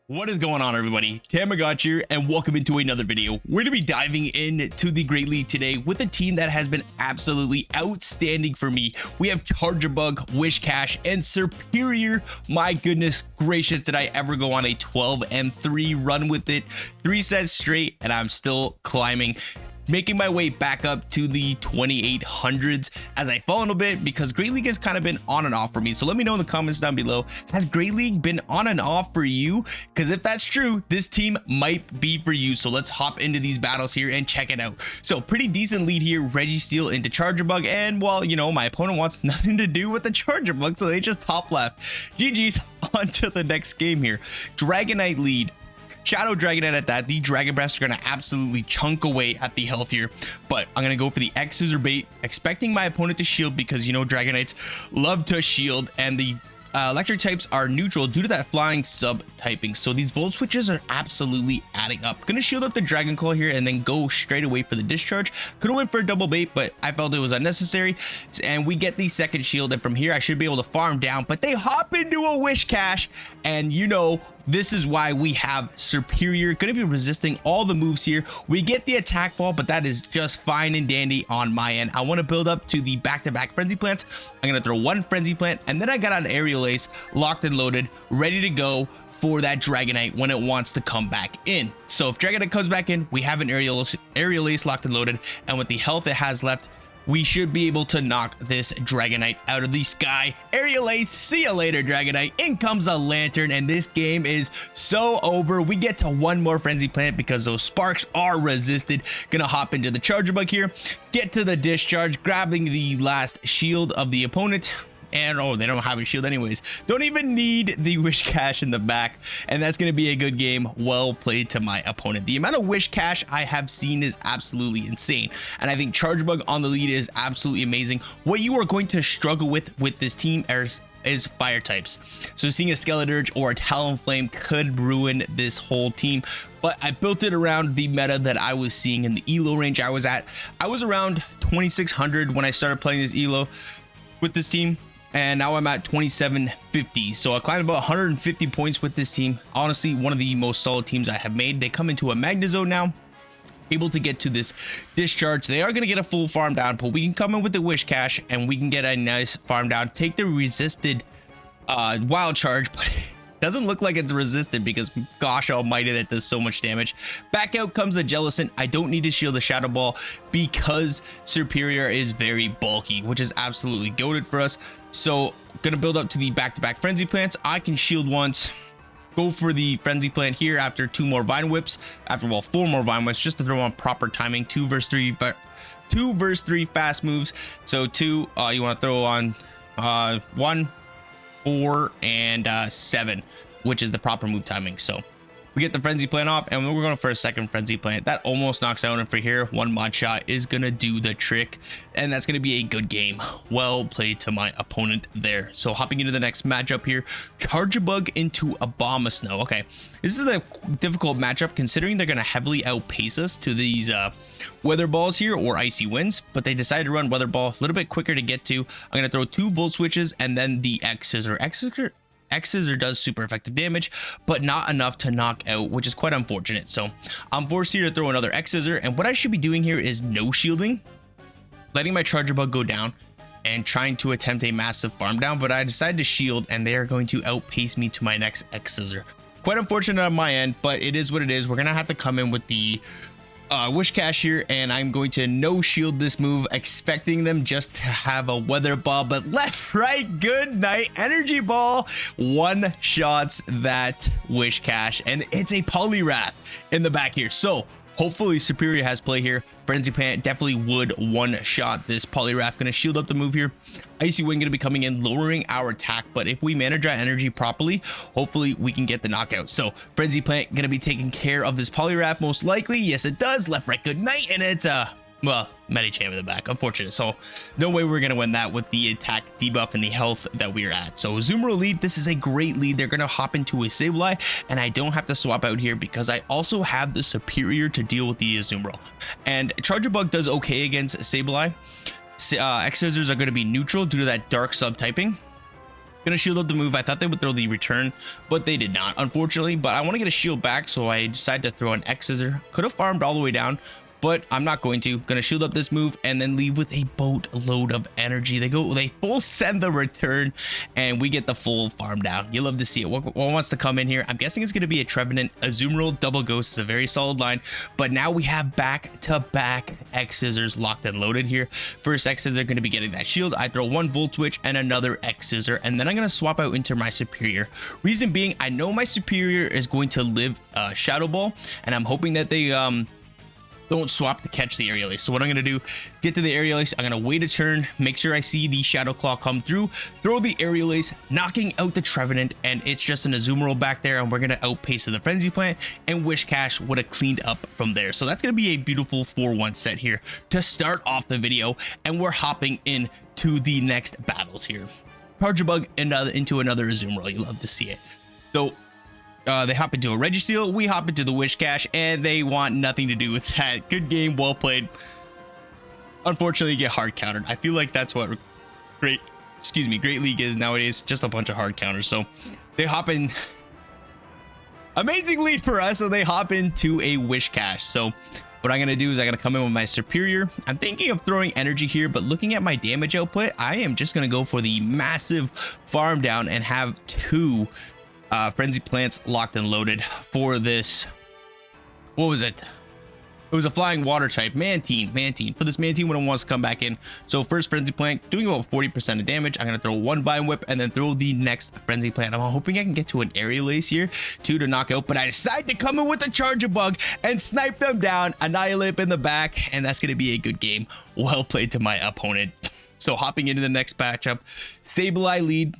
What is going on, everybody? Thammagotcha here, and welcome into another video. We're going to be diving into the Great League today with a team that has been absolutely outstanding for me. We have Charjabug, Whiscash, and Serperior. My goodness gracious, did I ever go on a 12-3 run with it? 3 sets straight, and I'm still climbing, making my way back up to the 2800s as I fall in a bit because Great League has kind of been on and off for me. So let me know in the comments down below, has Great League been on and off for you? Because if that's true, this team might be for you. So let's hop into these battles here and check it out. So pretty decent lead here, Registeel into Charjabug, and well, you know, my opponent wants nothing to do with the Charjabug, so they just top left. GG's, on to the next game here. Dragonite lead. Shadow Dragonite at that. The Dragon Breaths are going to absolutely chunk away at the health here, but I'm going to go for the X Scissor Bait, expecting my opponent to shield because, you know, Dragonites love to shield, and the electric types are neutral due to that flying sub typing. So these volt switches are absolutely adding up. Gonna shield up the Dragon Claw here and then go straight away for the discharge. Could have went for a double bait, but I felt it was unnecessary, and we get the second shield, and from here I should be able to farm down, but they hop into a Whiscash, and you know, this is why we have Serperior going to be resisting all the moves here. We get the attack fall, but that is just fine and dandy on my end. I want to build up to the back-to-back Frenzy Plants. I'm going to throw one Frenzy Plant, and then I got an Aerial Ace locked and loaded, ready to go for that Dragonite when it wants to come back in. So if Dragonite comes back in, we have an Aerial Ace locked and loaded, and with the health it has left, we should be able to knock this Dragonite out of the sky. Aerial Ace, see ya later, Dragonite. In comes a Lantern, and this game is so over. We get to one more Frenzy Plant because those sparks are resisted. Gonna hop into the Charjabug here, get to the discharge, grabbing the last shield of the opponent. And oh, they don't have a shield anyways. Don't even need the Whiscash in the back, and that's going to be a good game. Well played to my opponent. The amount of Whiscash I have seen is absolutely insane, and I think Charjabug on the lead is absolutely amazing. What you are going to struggle with this team is fire types. So seeing a Skeledirge or a Talonflame could ruin this whole team, but I built it around the meta that I was seeing in the ELO range I was at. I was around 2600 when I started playing this ELO with this team, and now I'm at 2750. So I climbed about 150 points with this team. Honestly, one of the most solid teams I have made. They come into a Magnezone now, able to get to this discharge. They are going to get a full farm down, but we can come in with the Whiscash and we can get a nice farm down, take the resisted wild charge, but doesn't look like it's resisted because gosh almighty, that does so much damage. Back out comes the Jellicent. I don't need to shield the Shadow Ball because Serperior is very bulky, which is absolutely goated for us. So gonna build up to the back-to-back Frenzy Plants. I can shield once, go for the Frenzy Plant here after 2 more Vine Whips, after, well, 4 more Vine Whips, just to throw on proper timing. 2 versus 3 fast moves. So 2, you want to throw on 1, 4, and 7, which is the proper move timing. So we get the Frenzy Plant off, and we're going for a second Frenzy Plant. That almost knocks out, and for here, 1 Mod Shot is going to do the trick, and that's going to be a good game. Well played to my opponent there. So hopping into the next matchup here, Charjabug into Abomasnow. Okay, this is a difficult matchup considering they're going to heavily outpace us to these Weather Balls here or Icy Winds, but they decided to run Weather Ball a little bit quicker to get to. I'm going to throw 2 Volt Switches and then the X Scissor. X Scissor does super effective damage, but not enough to knock out, which is quite unfortunate. So I'm forced here to throw another X Scissor, and what I should be doing here is no shielding, letting my Charjabug go down and trying to attempt a massive farm down, but I decided to shield, and they are going to outpace me to my next X Scissor. Quite unfortunate on my end, but it is what it is. We're gonna have to come in with the Whiscash here, and I'm going to no shield this move, expecting them just to have a Weather Ball, but left, right, good night, Energy Ball one shots that Whiscash, and it's a Poliwrath in the back here. So hopefully Serperior has play here. Frenzy Plant definitely would one-shot this Poliwrath. Gonna shield up the move here. Icy Wind gonna be coming in, lowering our attack, but if we manage our energy properly, hopefully we can get the knockout. So Frenzy Plant gonna be taking care of this Poliwrath most likely. Yes, it does. Left, right, good night, and it's well, Medicham in the back. Unfortunate. So no way we're going to win that with the attack debuff and the health that we are at. So Azumarill lead. This is a great lead. They're going to hop into a Sableye, and I don't have to swap out here because I also have the Serperior to deal with the Azumarill. And Charjabug does okay against Sableye. X Scissors are going to be neutral due to that dark subtyping. Gonna shield up the move. I thought they would throw the return, but they did not, unfortunately. But I want to get a shield back, so I decided to throw an X scissor. Could have farmed all the way down, but I'm not going to. Gonna shield up this move and then leave with a boatload of energy. They full send the return, and we get the full farm down. You love to see it. What wants to come in here? I'm guessing it's gonna be a Trevenant, a Azumarill, double Ghost. Is a very solid line, but now we have back-to-back X scissors locked and loaded here. First X scissor gonna be getting that shield. I throw one Volt Switch and another X scissor, and then I'm gonna swap out into my Serperior. Reason being, I know my Serperior is going to live Shadow Ball, and I'm hoping that they don't swap to catch the Aerial Ace. So what I'm going to do, get to the Aerial Ace, I'm going to wait a turn, make sure I see the Shadow Claw come through, throw the Aerial Ace, knocking out the Trevenant, and it's just an Azumarill back there, and we're going to outpace the Frenzy Plant, and Wish Cash would have cleaned up from there. So that's going to be a beautiful 4-1 set here to start off the video, and we're hopping into the next battles here. Charjabug into another Azumarill. You love to see it. So they hop into a Registeel, we hop into the Wish Cash, and they want nothing to do with that. Good game, well played. Unfortunately, you get hard countered. I feel like that's what Great League is nowadays, just a bunch of hard counters. So they hop in. Amazing lead for us, so they hop into a Wish Cash. So what I'm going to do is I'm going to come in with my Serperior. I'm thinking of throwing energy here, but looking at my damage output, I am just going to go for the massive farm down and have 2 Frenzy Plants locked and loaded for this. What was it? It was a flying water type Mantine. For this Mantine when it wants to come back in. So first Frenzy Plant doing about 40% of damage. I'm gonna throw one Vine Whip and then throw the next Frenzy Plant. I'm hoping I can get to an Aerial Ace here to knock out, but I decide to come in with a Charjabug and snipe them down, annihilate in the back, and that's gonna be a good game. Well played to my opponent. So hopping into the next matchup, Sableye lead.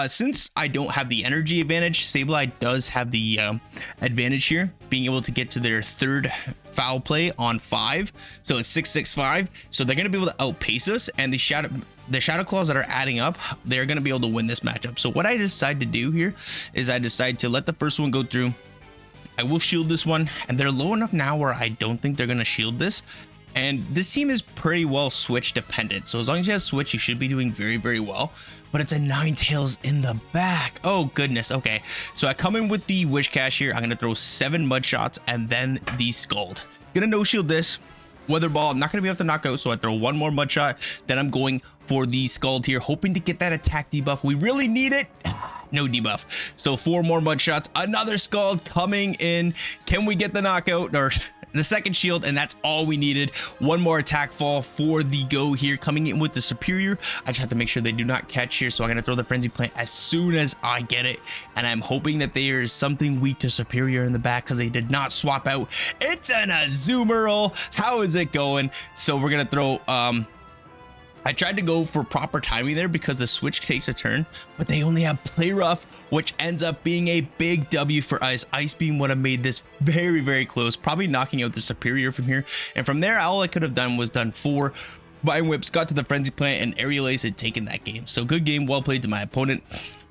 Since I don't have the energy advantage, Sableye does have the advantage here, being able to get to their 3rd foul play on 5. So it's 6-6-5. So they're going to be able to outpace us, and the Shadow Claws that are adding up, they're going to be able to win this matchup. So what I decide to do here is I decide to let the first one go through. I will shield this one, and they're low enough now where I don't think they're going to shield this. And this team is pretty well Switch dependent. So as long as you have Switch, you should be doing very, very well. But it's a Ninetales in the back. Oh, goodness. Okay. So I come in with the Wish Cash here. I'm going to throw 7 Mud Shots and then the Scald. Gonna no shield this. Weather Ball, I'm not going to be able to knock out. So I throw one more Mud Shot. Then I'm going for the Scald here, hoping to get that attack debuff. We really need it. No debuff. So 4 more Mud Shots. Another Scald coming in. Can we get the knockout? Or the second shield, and that's all we needed. One more attack fall for the go here, coming in with the Serperior. I just have to make sure they do not catch here, so I'm gonna throw the Frenzy Plant as soon as I get it, and I'm hoping that there is something weak to Serperior in the back because they did not swap out. It's an Azumarill. How is it going? So we're gonna throw I tried to go for proper timing there because the switch takes a turn, but they only have Play Rough, which ends up being a big W for us. Ice Beam would have made this very, very close, probably knocking out the Serperior from here. And from there, all I could have done was done 4 Vine Whips, got to the Frenzy Plant, and Aerial Ace had taken that game. So good game, well played to my opponent.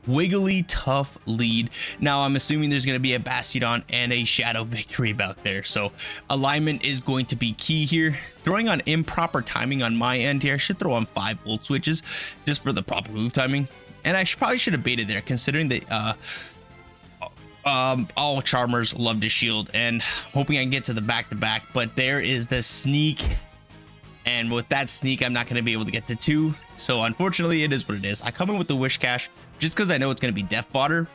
Wiggly tough lead. Now I'm assuming there's going to be a Bastiodon and a Shadow Victory back there, so alignment is going to be key here. Throwing on improper timing on my end here. I should throw on 5 Volt Switches just for the proper move timing, and I probably should have baited there considering that all Charmers love to shield, and hoping I can get to the back-to-back, but there is the sneak. And with that sneak, I'm not going to be able to get to 2. So unfortunately, it is what it is. I come in with the Wish Cash just because I know it's going to be death fodder.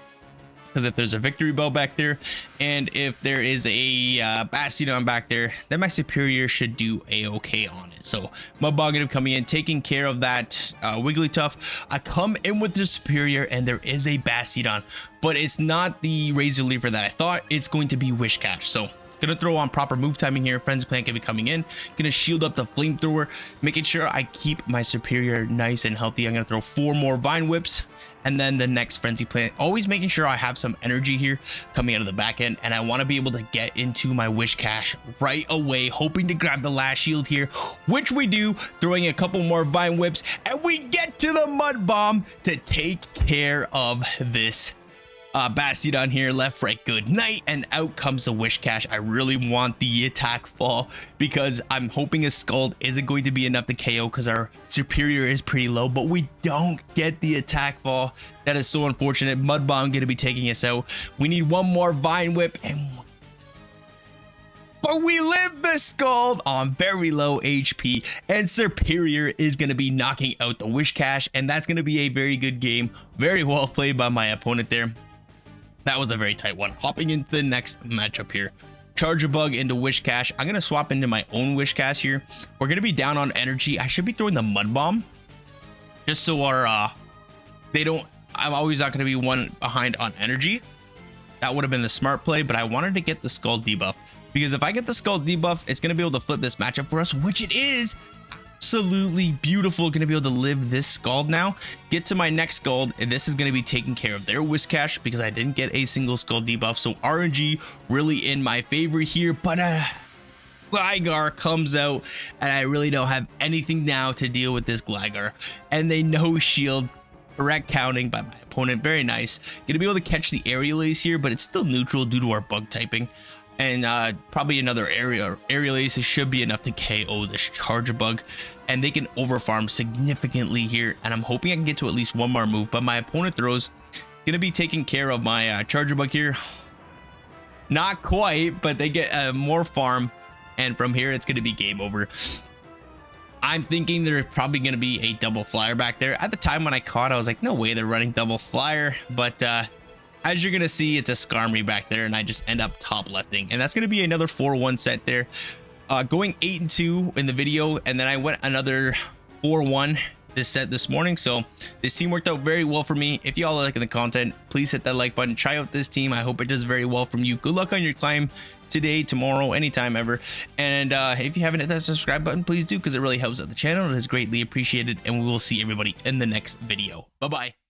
Because if there's a Victory Bell back there, and if there is a Bastiodon back there, then my Serperior should do a-okay on it. So Mudboggin coming in, taking care of that Wigglytuff. I come in with the Serperior, and there is a Bastiodon. But it's not the Razor Leafer that I thought. It's going to be Wish Cash. So gonna throw on proper move timing here. Frenzy Plant gonna be coming in. Gonna shield up the Flamethrower, making sure I keep my Serperior nice and healthy. I'm gonna throw 4 more Vine Whips, and then the next Frenzy Plant. Always making sure I have some energy here coming out of the back end, and I want to be able to get into my Wish Cash right away, hoping to grab the last shield here, which we do. Throwing a couple more Vine Whips, and we get to the Mud Bomb to take care of this Bastiodon here, left, right, good night, and out comes the Wish Cash. I really want the attack fall because I'm hoping a Scald isn't going to be enough to KO because our Serperior is pretty low, but we don't get the attack fall. That is so unfortunate. Mud Bomb going to be taking us out. We need one more Vine Whip, but we live the Scald on very low HP, and Serperior is going to be knocking out the Wish Cash, and that's going to be a very good game. Very well played by my opponent there. That was a very tight one. Hopping into the next matchup here. Charjabug into Wish Cash. I'm going to swap into my own Wish Cash here. We're going to be down on energy. I should be throwing the Mud Bomb just so our they don't, I'm always not going to be one behind on energy. That would have been the smart play, but I wanted to get the Scald debuff because if I get the Scald debuff, it's going to be able to flip this matchup for us, which it is. Absolutely beautiful. Going to be able to live this Scald now. Get to my next Scald, and this is going to be taking care of their Wish Cash because I didn't get a single Scald debuff. So RNG really in my favor here, but Gligar comes out, and I really don't have anything now to deal with this Gligar. And they no shield. Correct counting by my opponent. Very nice. Gonna be able to catch the Aerial Ace here, but it's still neutral due to our bug typing. And probably another Aerial Ace should be enough to KO this Charjabug, and they can overfarm significantly here, and I'm hoping I can get to at least one more move, but my opponent throws. Gonna be taking care of my Charjabug here. Not quite, but they get more farm, and from here it's gonna be game over. I'm thinking there's probably going to be a double flyer back there. At the time when I caught, I was like, no way they're running double flyer, but as you're gonna see, it's a Skarmory back there, and I just end up top lefting, and that's gonna be another 4-1 set there. Going 8-2 in the video, and then I went another 4-1 this set this morning. So this team worked out very well for me. If y'all are liking the content, please hit that like button. Try out this team. I hope it does very well from you. Good luck on your climb today, tomorrow, anytime ever. And if you haven't hit that subscribe button, please do, because it really helps out the channel. It is greatly appreciated, and we will see everybody in the next video. Bye bye.